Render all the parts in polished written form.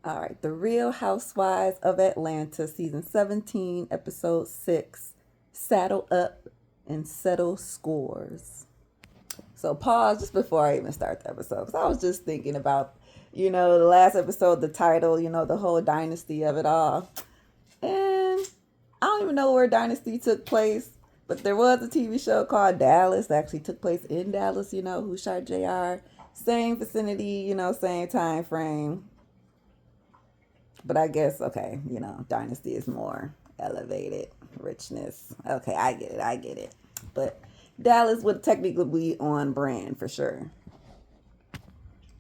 All right, The Real Housewives of Atlanta, season 17, episode 6, Saddle Up and Settle Scores. So pause just before I even start the episode, because I was just thinking about, the last episode, the title, the whole dynasty of it all. And I don't even know where Dynasty took place, but there was a TV show called Dallas that actually took place in Dallas, who shot JR. Same vicinity, same time frame. But I guess, okay, Dynasty is more elevated richness. Okay, I get it. But Dallas would technically be on brand for sure.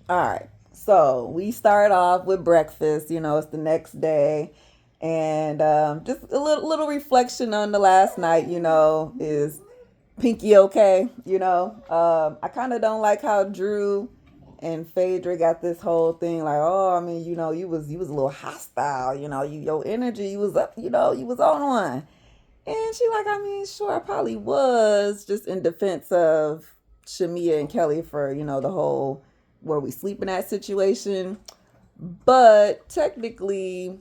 All right, so we start off with breakfast. It's the next day. And just a little reflection on the last night, is Pinky okay? I kind of don't like how Drew and Phaedra got this whole thing like, oh, I mean, you was a little hostile, your energy, you was up, you was on one. And she like, I mean, sure, I probably was, just in defense of Shamia and Kelly for, the whole where we sleeping at situation. But technically,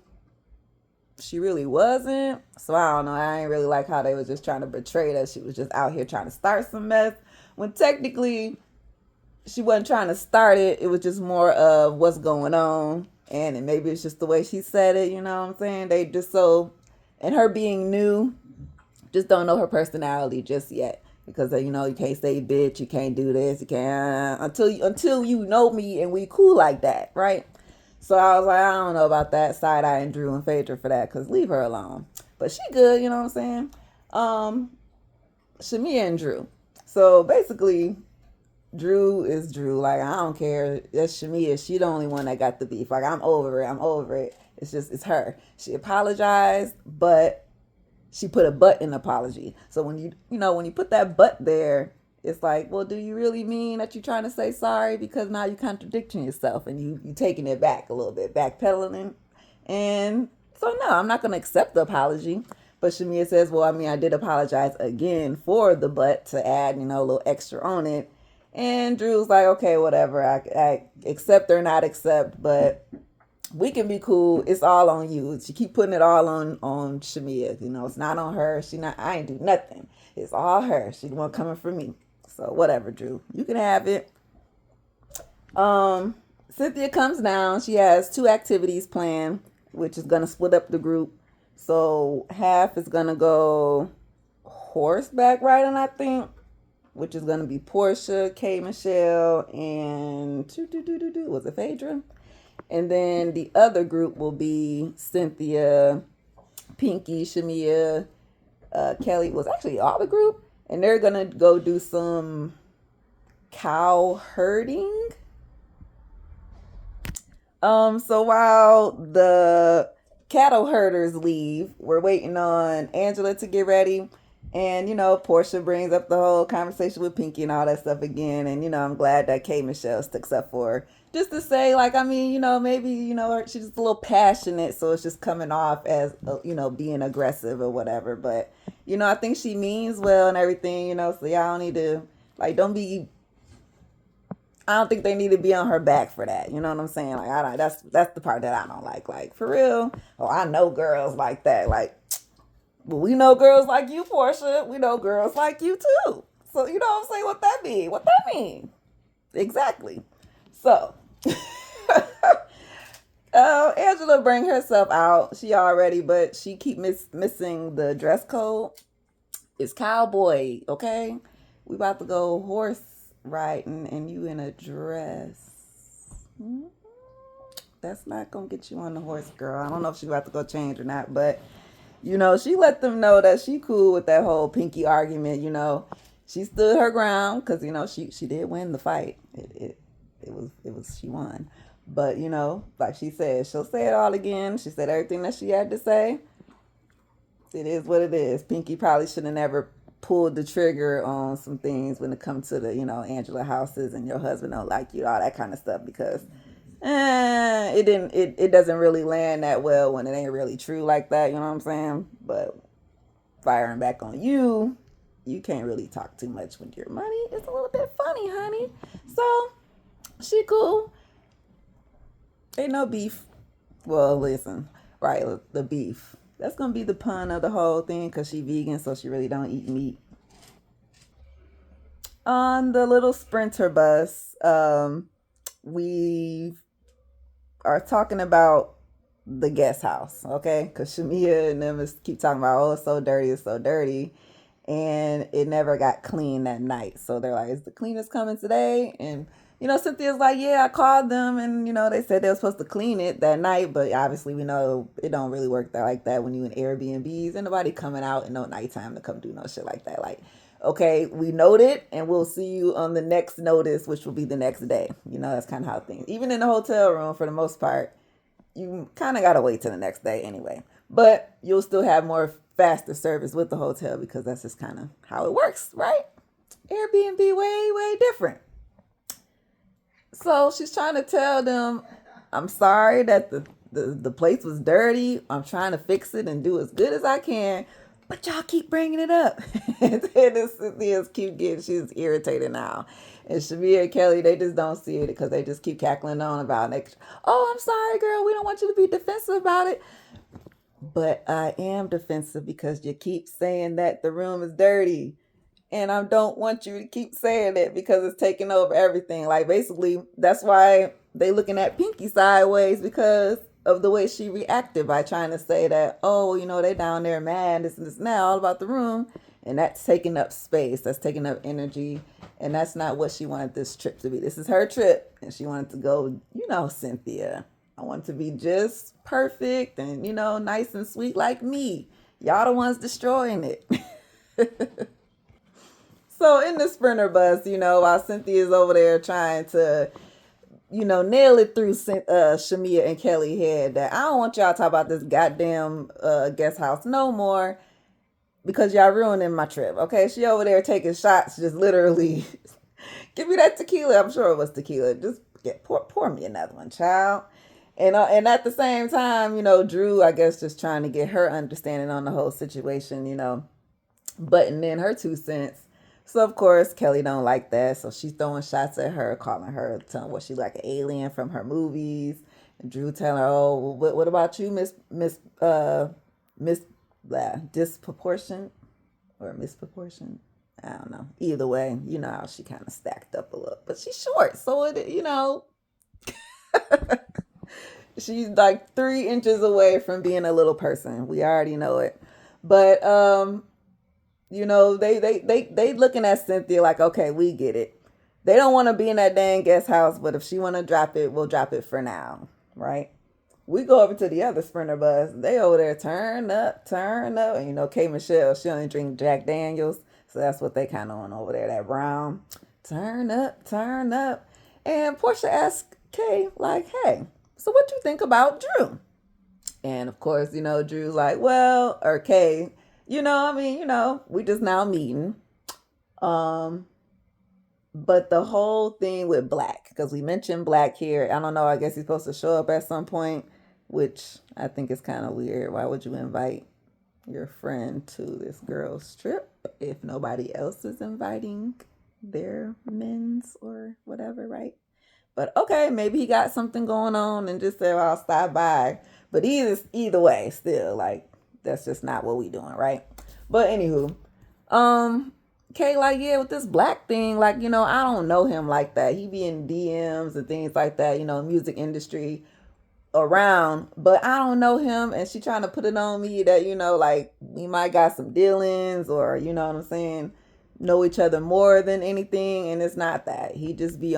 she really wasn't. So I don't know. I ain't really like how they was just trying to betray us. She was just out here trying to start some mess. When technically she wasn't trying to start it. It was just more of what's going on. And maybe it's just the way she said it, you know what I'm saying? They just so, and her being new, just don't know her personality just yet. Because you can't say bitch, you can't do this, you can't until you know me and we cool like that, right? So I was like, I don't know about that. Side eye and Drew and Phaedra for that, because leave her alone. But she good, you know what I'm saying? Shamia and Drew. So basically, Drew is Drew. Like, I don't care. That's Shamia. She the only one that got the beef. Like, I'm over it. I'm over it. It's her. She apologized, but she put a but in apology. So when you put that but there, it's like, well, do you really mean that you're trying to say sorry? Because now you're contradicting yourself and you taking it back a little bit, backpedaling. And so no, I'm not gonna accept the apology. But Shamia says, well, I mean, I did apologize again for the but to add, a little extra on it. And Drew's like, okay, whatever. I accept or not accept, but we can be cool. It's all on you. She keep putting it all on Shamia. It's not on her. I ain't do nothing. It's all her. She the one coming for me. So whatever, Drew. You can have it. Cynthia comes down. She has two activities planned, which is gonna split up the group. So half is gonna go horseback riding, I think, which is gonna be Portia, K Michelle, and was it Phaedra? And then the other group will be Cynthia, Pinky, Shamia, Kelly. Was actually all the group. And they're going to go do some cow herding. So while the cattle herders leave, we're waiting on Angela to get ready. And, Portia brings up the whole conversation with Pinky and all that stuff again. And, I'm glad that K Michelle sticks up for her. Just to say, like, I mean, maybe, she's just a little passionate. So it's just coming off as, being aggressive or whatever. But, I think she means well and everything, so y'all don't need to, like, I don't think they need to be on her back for that. You know what I'm saying? Like, that's the part that I don't like. Like, for real. Oh, I know girls like that. Like, but we know girls like you, Portia. We know girls like you too. So you know what I'm saying? What that mean? What that mean? Exactly. So Angela bring herself out. She already, but she keep missing the dress code. It's cowboy, okay? We about to go horse riding and you in a dress. That's not gonna get you on the horse, girl. I don't know if she about to go change or not, but she let them know that she cool with that whole Pinky argument. She stood her ground because she did win the fight. It was she won. But like she said, she'll say it all again. She said everything that she had to say. It is what it is. Pinky probably should have never pulled the trigger on some things when it comes to the Angela houses and your husband don't like you, all that kind of stuff, because it doesn't really land that well when it ain't really true like that, you know what I'm saying? But firing back on you, you can't really talk too much with your money. It's a little bit funny, honey. So she cool. Ain't no beef. Well, listen, right, the beef. That's gonna be the pun of the whole thing because she vegan, so she really don't eat meat. On the little sprinter bus, we are talking about the guest house, okay? Because Shamia and them keep talking about, oh, it's so dirty, it's so dirty. And it never got clean that night. So they're like, is the cleaners coming today? And, Cynthia's like, yeah, I called them and, they said they were supposed to clean it that night. But obviously, we know it don't really work like that when you in Airbnbs. And nobody coming out in no nighttime to come do no shit like that. Like, okay, we noted and we'll see you on the next notice, which will be the next day. That's kind of how things, even in the hotel room for the most part, you kind of got to wait till the next day anyway. But you'll still have more faster service with the hotel because that's just kind of how it works, right? Airbnb way, way different. So she's trying to tell them, I'm sorry that the place was dirty. I'm trying to fix it and do as good as I can. But y'all keep bringing it up. And this keep getting, she's irritated now. And Shamia and Kelly, they just don't see it because they just keep cackling on about it. Oh, I'm sorry, girl. We don't want you to be defensive about it. But I am defensive because you keep saying that the room is dirty. And I don't want you to keep saying it because it's taking over everything. Like, basically, that's why they looking at Pinky sideways because of the way she reacted by trying to say that, oh, they down there mad, this and this now, all about the room. And that's taking up space. That's taking up energy. And that's not what she wanted this trip to be. This is her trip. And she wanted to go, Cynthia. I want to be just perfect and, nice and sweet like me. Y'all the ones destroying it. So in the sprinter bus, while Cynthia's over there trying to, nail it through Shamia and Kelly head that I don't want y'all to talk about this goddamn guest house no more because y'all ruining my trip. Okay, she over there taking shots, just literally. Give me that tequila. I'm sure it was tequila. Just pour me another one, child. And at the same time, Drew, I guess, just trying to get her understanding on the whole situation, butting in her 2 cents. So of course Kelly don't like that, so she's throwing shots at her, calling her, telling what she like an alien from her movies. And Drew telling her, "Oh, what about you, Miss disproportion or misproportion? I don't know. Either way, how she kind of stacked up a little, but she's short, so she's like 3 inches away from being a little person. We already know it, but they looking at Cynthia like, okay, we get it. They don't want to be in that dang guest house, but if she want to drop it, we'll drop it for now, right? We go over to the other sprinter bus. They over there turn up. And K Michelle, she only drink Jack Daniels, so that's what they kind of on over there, that brown. Turn up. And Portia asked Kay, like, hey, so what you think about Drew? And of course, Drew's like, well, or Kay, we just now meeting. But the whole thing with Black, because we mentioned Black here, I don't know, I guess he's supposed to show up at some point, which I think is kind of weird. Why would you invite your friend to this girl's trip if nobody else is inviting their men's or whatever, right? But okay, maybe he got something going on and just said, well, I'll stop by. But either way, still, like, that's just not what we doing, right? But anywho, Kay, like, yeah, with this Black thing, like, I don't know him like that. He be in DMs and things like that, music industry around, but I don't know him. And she trying to put it on me that, like, we might got some dealings or, you know what I'm saying, know each other more than anything. And it's not that. He just be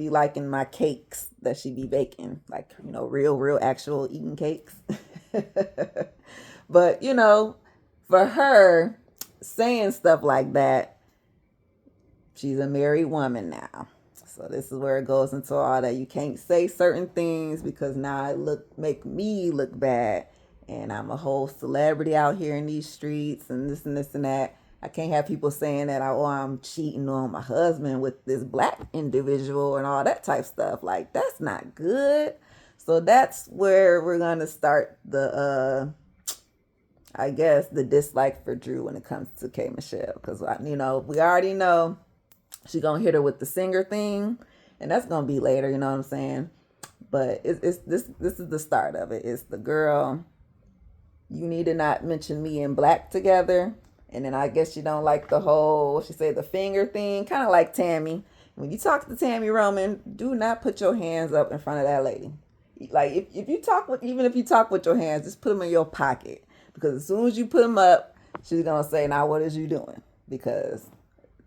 liking my cakes that she be baking, like, real actual eating cakes. But for her saying stuff like that, she's a married woman now, so this is where it goes into all that you can't say certain things because now it make me look bad, and I'm a whole celebrity out here in these streets and this and this and that. I can't have people saying that I'm cheating on my husband with this Black individual and all that type stuff. Like, that's not good. So that's where we're going to start the, I guess, the dislike for Drew when it comes to K Michelle. Because, we already know she's going to hit her with the singer thing. And that's going to be later, you know what I'm saying? But it's this is the start of it. It's the girl, you need to not mention me and Black together. And then I guess you don't like the whole, what she said, the finger thing, kind of like Tammy. When you talk to Tammy Roman, do not put your hands up in front of that lady. Like if you talk with, even if you talk with your hands, just put them in your pocket. Because as soon as you put them up, she's gonna say, "Now what is you doing?" Because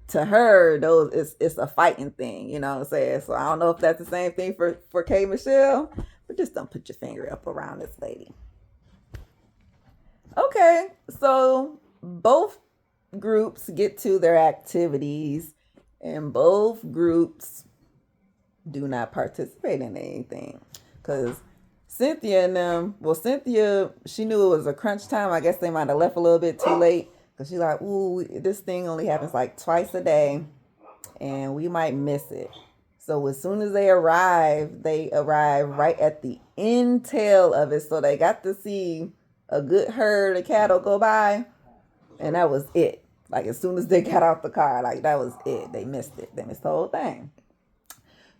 to her, it's a fighting thing. You know what I'm saying? So I don't know if that's the same thing for K Michelle, but just don't put your finger up around this lady. Okay, so both groups get to their activities, and both groups do not participate in anything. Because Cynthia and them, well, Cynthia, she knew it was a crunch time. I guess they might have left a little bit too late. Because she's like, ooh, this thing only happens like twice a day, and we might miss it. So as soon as they arrive right at the end tail of it. So they got to see a good herd of cattle go by, and that was it. Like as soon as they got out the car, like that was it. They missed it. They missed the whole thing.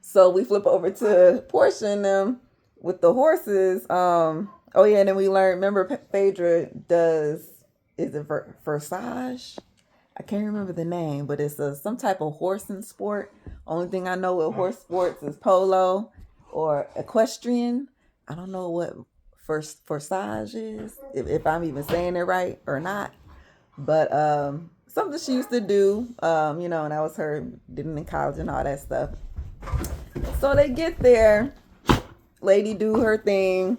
So we flip over to Portia and them with the horses. Oh yeah, and then we learned, remember Phaedra does, is it Versage? I can't remember the name, but it's some type of horsing sport. Only thing I know with horse sports is polo or equestrian. I don't know what Versage is, if I'm even saying it right or not. But something she used to do, and that was her, didn't in college and all that stuff. So they get there, lady do her thing,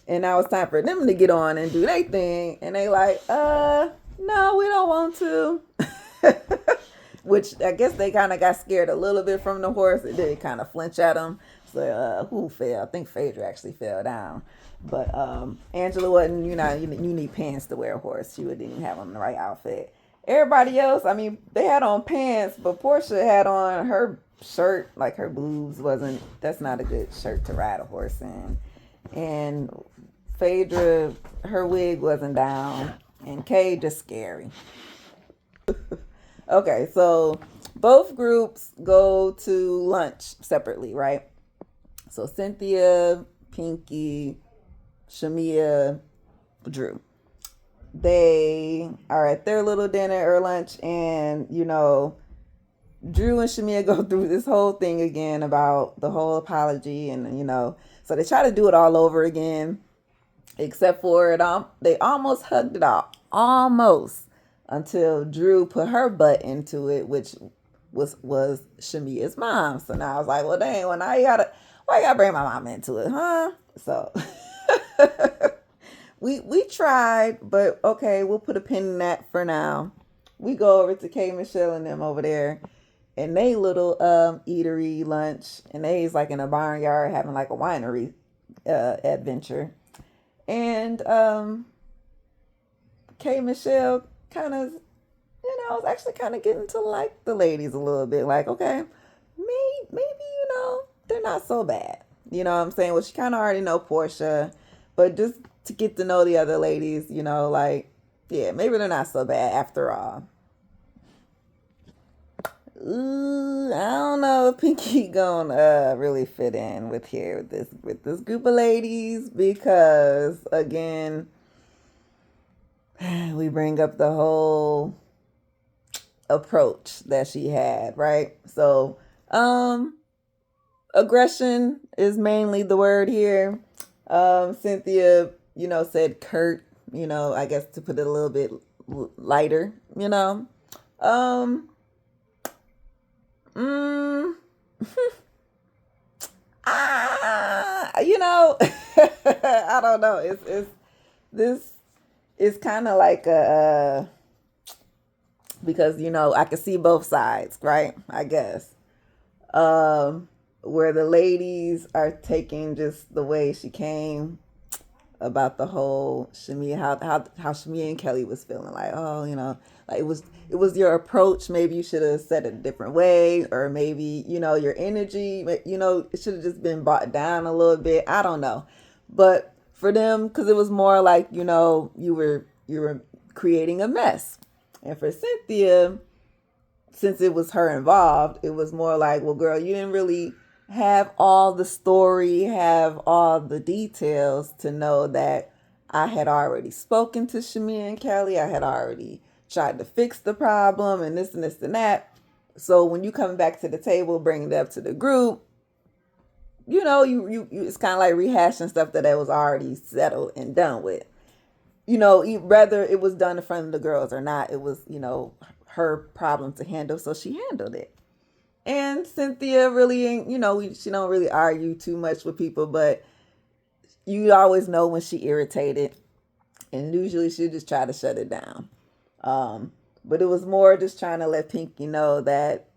and now it's time for them to get on and do their thing. And they like, no, we don't want to. Which I guess they kind of got scared a little bit from the horse. It did kind of flinch at them. So who fell? I think Phaedra actually fell down. But Angela wasn't, you need pants to wear a horse. She didn't even have on the right outfit. Everybody else, I mean, they had on pants, but Portia had on her shirt, like her boobs that's not a good shirt to ride a horse in. And Phaedra, her wig wasn't down. And Kay just scary. Okay, so both groups go to lunch separately, right? So Cynthia, Pinky, Shamia, Drew. They are at their little dinner or lunch, and Drew and Shamia go through this whole thing again about the whole apology, and so they try to do it all over again, except for they almost hugged it out, almost, until Drew put her butt into it, which was Shamia's mom. So now I was like, well, dang, well, now why you gotta bring my mom into it, huh? So we tried, but okay, we'll put a pin in that for now. We go over to K Michelle and them over there, and they little eatery lunch, and they's like in a barnyard having like a winery adventure. And K Michelle kind of, was actually kind of getting to like the ladies a little bit. Like, okay, maybe they're not so bad. You know what I'm saying? Well, she kind of already know Portia, but just to get to know the other ladies, like, yeah, maybe they're not so bad after all. Ooh, I don't know if Pinky gonna really fit in with this group of ladies, because again, we bring up the whole approach that she had, right? So, aggression is mainly the word here. Cynthia, said curt, I guess to put it a little bit lighter, I don't know. This is kind of like because I can see both sides, right? I guess. Where the ladies are taking just the way she came about the whole Shamia, how Shamia and Kelly was feeling, like, oh, like it was your approach. Maybe you should have said it a different way, or maybe your energy, it should have just been brought down a little bit. I don't know, but for them, because it was more like you were creating a mess, and for Cynthia, since it was her involved, it was more like, well, girl, you didn't really have all the story, have all the details to know that I had already spoken to Shamia and Kelly. I had already tried to fix the problem and this and this and that. So when you come back to the table, bringing it up to the group, you it's kind of like rehashing stuff that was already settled and done with. Whether it was done in front of the girls or not, it was, her problem to handle. So she handled it. And Cynthia really ain't, she don't really argue too much with people, but you always know when she irritated. And usually she just try to shut it down. But it was more just trying to let Pinky know that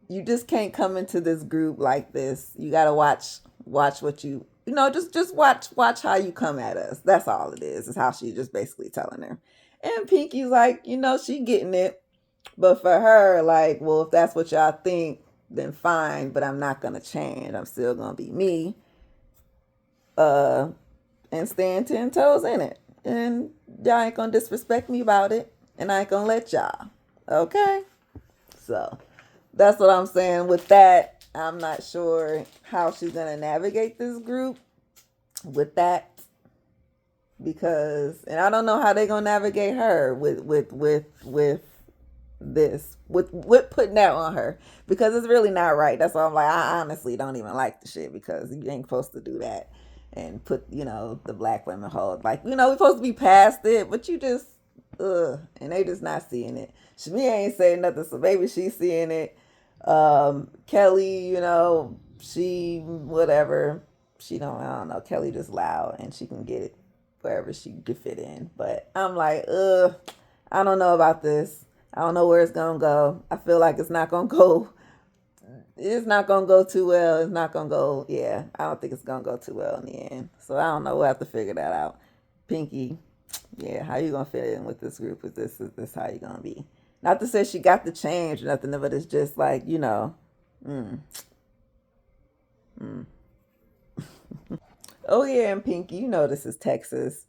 you just can't come into this group like this. You gotta watch what just watch how you come at us. That's all it is how she just basically telling her. And Pinky's like, she getting it. But for her, like, well, if that's what y'all think, then fine, but I'm not gonna change. I'm still gonna be me. And stand 10 toes in it. And y'all ain't gonna disrespect me about it. And I ain't gonna let y'all. Okay? So that's what I'm saying. With that, I'm not sure how she's gonna navigate this group with that. Because and I don't know how they're gonna navigate her with this with putting that on her, because it's really not right. That's why I'm like, I honestly don't even like the shit, because you ain't supposed to do that and put the black women hold, like, we're supposed to be past it, but you just and they just not seeing it. Shmi ain't saying nothing, so maybe she's seeing it. Kelly, she whatever, I don't know, Kelly just loud and she can get it wherever she could fit in. But I'm like, I don't know about this. I don't know where it's gonna go. I feel like it's not gonna go. It's not gonna go too well. It's not gonna go. Yeah, I don't think it's gonna go too well in the end. So I don't know. We'll have to figure that out. Pinky, yeah, how you gonna fit in with this group? Is this how you gonna be? Not to say she got to change or nothing, but it's just like, Oh yeah, and Pinky, this is Texas,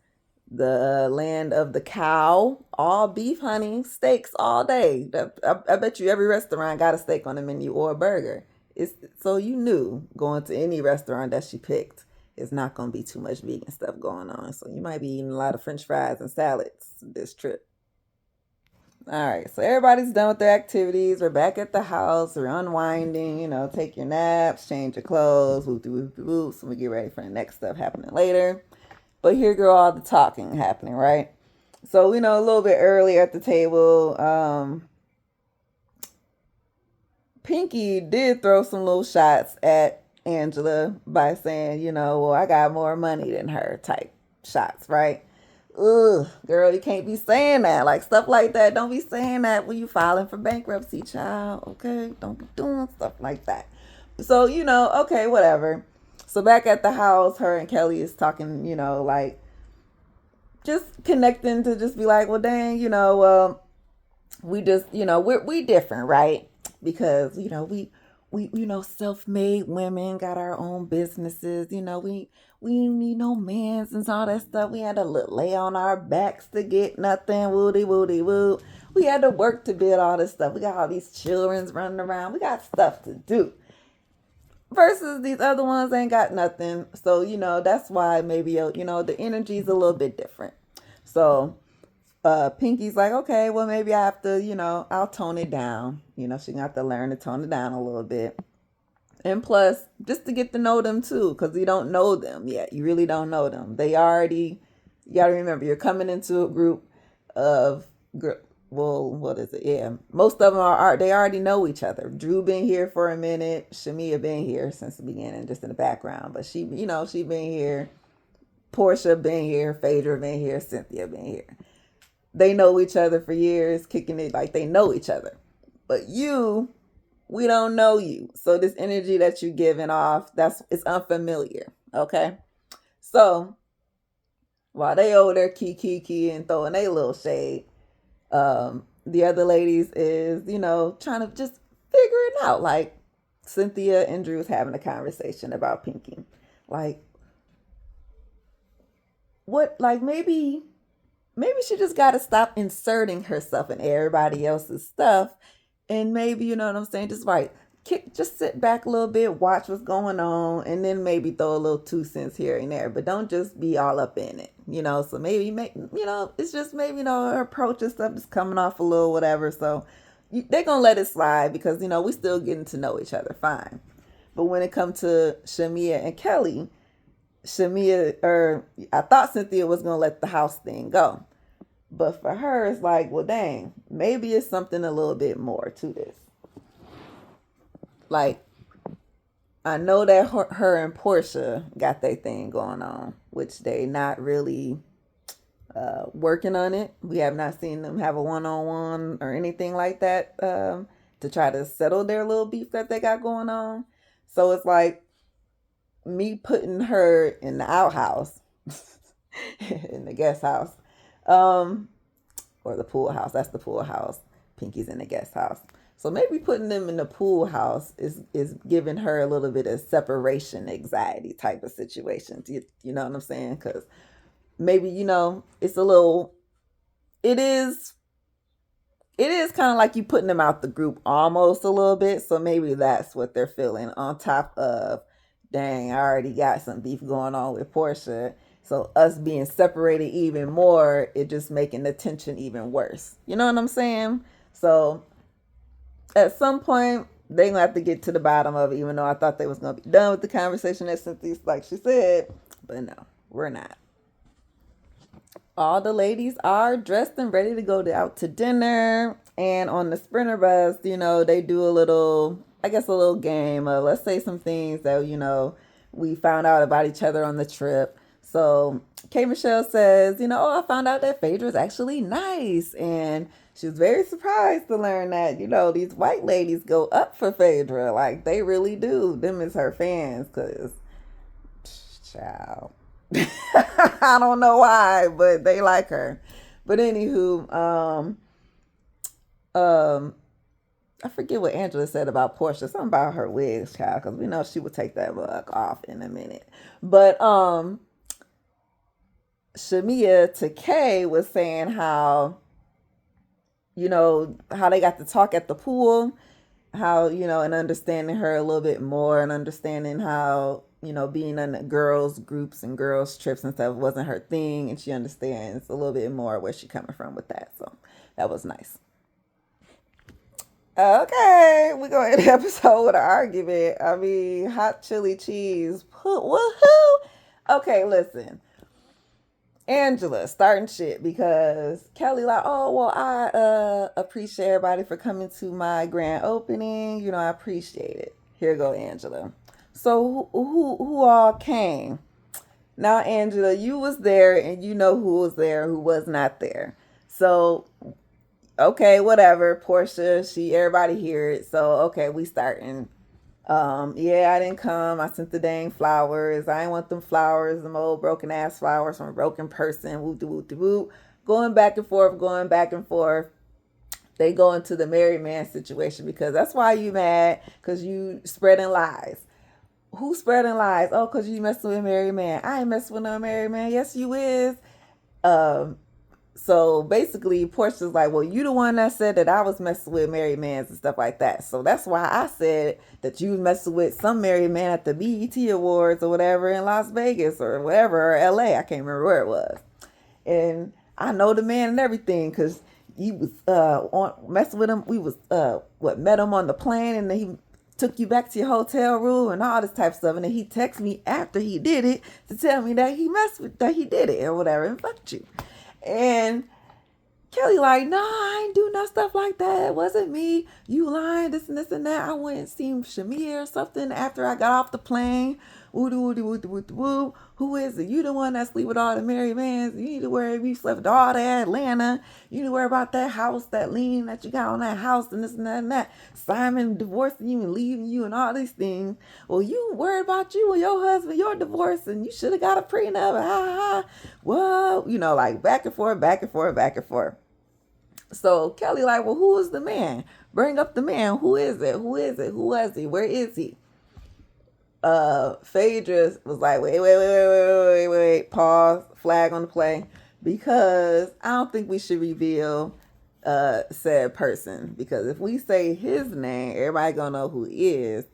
the land of the cow. All beef, honey, steaks all day. I bet you every restaurant got a steak on the menu or a burger. It's so you knew going to any restaurant that she picked, it's not gonna be too much vegan stuff going on. So you might be eating a lot of French fries and salads this trip. All right, so everybody's done with their activities. We're back at the house. We're unwinding. Take your naps, change your clothes, whoop de whoop de whoop. So we get ready for the next stuff happening later. But here go all the talking happening, right? So a little bit earlier at the table, Pinky did throw some little shots at Angela by saying, well, I got more money than her type shots, right? Ugh, girl, you can't be saying that. Like, stuff like that. Don't be saying that when you filing for bankruptcy, child. Okay? Don't be doing stuff like that. So, okay, whatever. So back at the house, her and Kelly is talking, like, just connecting to just be like, well, dang, we just, we different, right? Because, we self-made women, got our own businesses, we didn't need no mans and all that stuff. We had to lay on our backs to get nothing, woody woody woo. We had to work to build all this stuff. We got all these children's running around. We got stuff to do. Versus these other ones ain't got nothing. So, that's why maybe, the energy's a little bit different. So, Pinky's like, okay, well, maybe I have to, I'll tone it down. She's going to have to learn to tone it down a little bit. And plus, just to get to know them too, because you don't know them yet. You really don't know them. You got to remember, you're coming into a group of, well, what is it? Yeah, most of them they already know each other. Drew been here for a minute. Shamia been here since the beginning, just in the background. But she been here. Portia been here. Phaedra been here. Cynthia been here. They know each other for years, kicking it like they know each other. But we don't know you. So this energy that you're giving off, it's unfamiliar. Okay? So while they over there key and throwing a little shade, the other ladies is, trying to just figure it out. Like Cynthia and Drew's having a conversation about Pinky. Like, what, like maybe she just got to stop inserting herself in everybody else's stuff. And maybe, you know what I'm saying? Just right. just sit back a little bit, watch what's going on, and then maybe throw a little 2 cents here and there. But don't just be all up in it, So maybe make, it's just maybe her approach and stuff is coming off a little whatever. So they're gonna let it slide because we still getting to know each other fine. But when it comes to Shamia and Kelly, I thought Cynthia was gonna let the house thing go, but for her it's like, well, dang, maybe it's something a little bit more to this. Like, I know that her and Portia got their thing going on, which they not really working on it. We have not seen them have a one-on-one or anything like that to try to settle their little beef that they got going on. So it's like me putting her in the outhouse, in the guest house, or the pool house. That's the pool house. Pinky's in the guest house. So maybe putting them in the pool house is giving her a little bit of separation anxiety type of situation. You know what I'm saying? Because maybe, it's a little, it is kind of like you putting them out the group almost a little bit. So maybe that's what they're feeling on top of, dang, I already got some beef going on with Portia. So us being separated even more, it just making the tension even worse. You know what I'm saying? So at some point, they're going to have to get to the bottom of it, even though I thought they was going to be done with the conversation at Cynthia, like she said. But no, we're not. All the ladies are dressed and ready to go out to dinner. And on the Sprinter bus, they do a little game of, let's say some things that, we found out about each other on the trip. So K. Michelle says, I found out that Phaedra's actually nice. And she was very surprised to learn that, these white ladies go up for Phaedra. Like, they really do. Them is her fans, because, child. I don't know why, but they like her. But anywho, I forget what Angela said about Portia. Something about her wigs, child, because we know she would take that mug off in a minute. But Shamia to Kay was saying how, how they got to talk at the pool, how, and understanding her a little bit more and understanding how, being in the girls groups and girls trips and stuff wasn't her thing. And she understands a little bit more where she's coming from with that. So that was nice. Okay, we're going to end the episode with an argument. I mean, hot chili cheese. Woohoo! Okay, listen. Angela starting shit because Kelly like, oh, well, I appreciate everybody for coming to my grand opening. I appreciate it. Here go Angela. So who all came? Now, Angela, you was there and you know who was there, who was not there. So, okay, whatever. Portia, everybody hear it. So, okay, we starting. Yeah, I didn't come. I sent the dang flowers. I didn't want them flowers, them old broken ass flowers from a broken person. Woo, woo, woo. Going back and forth. They go into the married man situation because that's why you mad, because you spreading lies. Who spreading lies? Oh, because you messing with a married man. I ain't messing with no married man. Yes, you is. So basically, Portia's like, well, you the one that said that I was messing with married men and stuff like that. So that's why I said that you was messing with some married man at the BET Awards or whatever in Las Vegas or whatever, or LA. I can't remember where it was. And I know the man and everything because you was messing with him. We was met him on the plane, and then he took you back to your hotel room and all this type of stuff. And then he texted me after he did it to tell me that he did it or whatever and fucked you. And Kelly like, no, I ain't do no stuff like that. It wasn't me. You lying, this and this and that. I went and seen Shamir or something after I got off the plane. Woo, who is it? You the one that sleep with all the married men. You need to worry if you slept with all that Atlanta. You need to worry about that house, that lien that you got on that house and this and that and that. Simon divorcing you and leaving you and all these things. Well, you worried about you and your husband, your divorce, and you should have got a prenup. Ha ha. Whoa. Like back and forth. So Kelly like, well, who is the man? Bring up the man. Who is it? Who was he? Where is he? Phaedra was like, wait, pause, flag on the play, because I don't think we should reveal said person, because if we say his name, everybody gonna know who he is,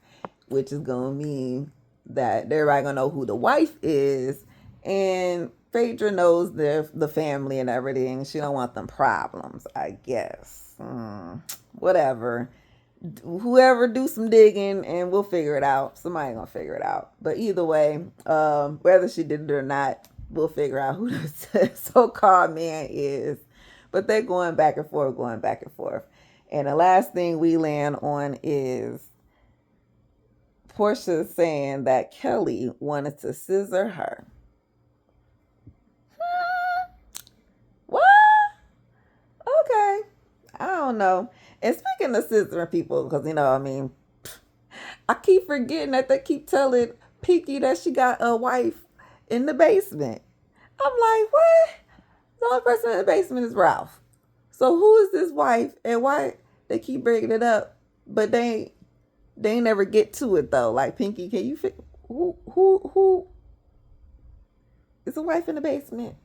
which is gonna mean that everybody gonna know who the wife is, and Phaedra knows the family and everything. She don't want them problems, I guess. Whatever. Whoever do some digging and we'll figure it out. Somebody gonna figure it out. But either way, whether she did it or not, we'll figure out who the so-called man is. But they're going back and forth, going back and forth. And the last thing we land on is Portia saying that Kelly wanted to scissor her. What? Okay. I don't know. And speaking of scissoring people, because, I keep forgetting that they keep telling Pinky that she got a wife in the basement. I'm like, what? The only person in the basement is Ralph. So who is this wife, and why they keep bringing it up, but they never get to it though? Like, Pinky, can you figure who is a wife in the basement?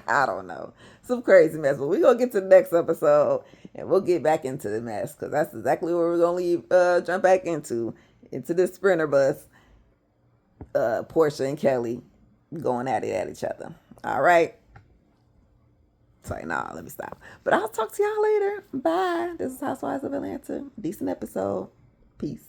I don't know. Some crazy mess. But we're going to get to the next episode and we'll get back into the mess, because that's exactly what we're going to jump back into this Sprinter bus. Portia and Kelly going at it at each other. All right. Sorry, nah, let me stop. But I'll talk to y'all later. Bye. This is Housewives of Atlanta. Decent episode. Peace.